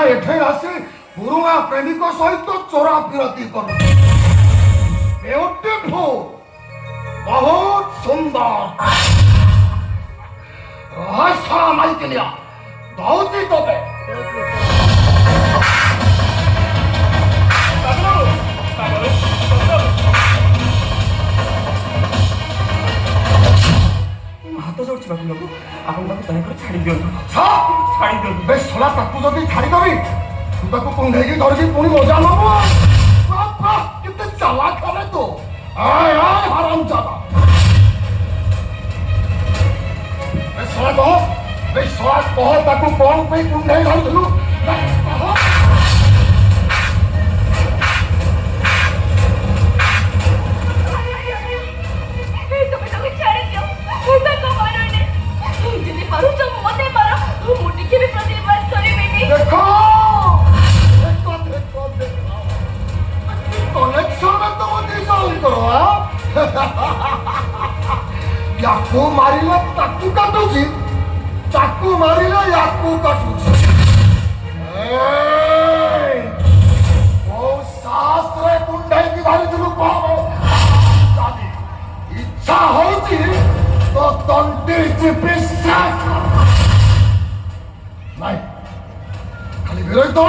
एठे आसी पुरुणा प्रेमिक सहित चोरा फिरती कर ब्यूटीफुल बहुत सुंदर रहस्य माइकिलिया दौती तबे हाथ जोड़छी बाबू बाबू आपन बाबू दयाकर छाड़ी दियंतु छाड़ी दियंतु बे सोला ताकू जदी छाड़ी दबी तू ताकू कुंढेगी धरकी पुणी मजा नबो बाबा किते चालाक करे तो आय आय हरामजादा बे सोला कह ताकू कौन पे कुंढे धरलु देखो कनेक्शन में तो मुझे जॉइन करो याकू मारिले ताकू काटुची चाकू मारिले याकू काटुची ओ शास्त्र कुंडे की भारी दिलु को इच्छा होची तो तंटी चिपिसा नहीं खाली विरोध तो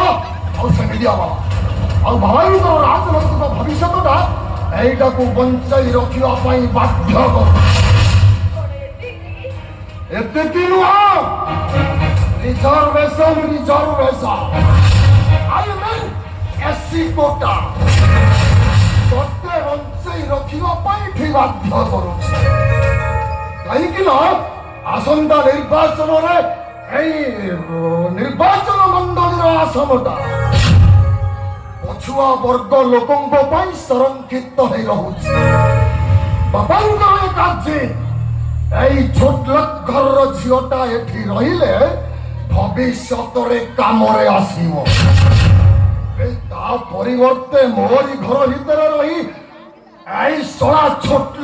और संगीत आवा और भाई तो राजनैतिक भविष्य तो ना एटा को बंचाई रखिया पाई बाध्य कर एते किनु आ reservation I mean SC quota तोते बंचाई रखिया पाई भी बाध्य करू कहीं कि ना आसंता निर्वाचन रे निर्वाचन मंडल आसनटा पछुआ वर्ग लोकों संरक्षित हो रही बाबा कार्य छोट घर झीटा एठी रहिले भविष्य काम परिवर्ते मोरी घर भीतर रही सला छोट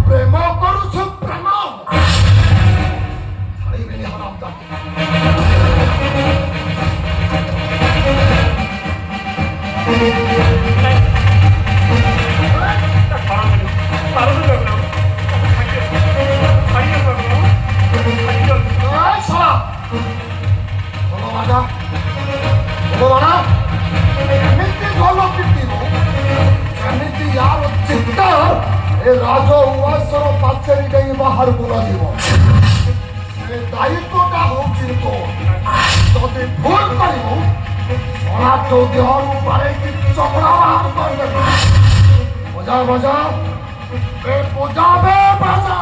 प्रेम करू प्रेम राज उवासर पाचेरी गई बाहर को दायित्वटा होची तो जदि भूल करिबो सोना तो देहर ऊपर की चमड़ा बाहर कर दे बजा बजा बे बजा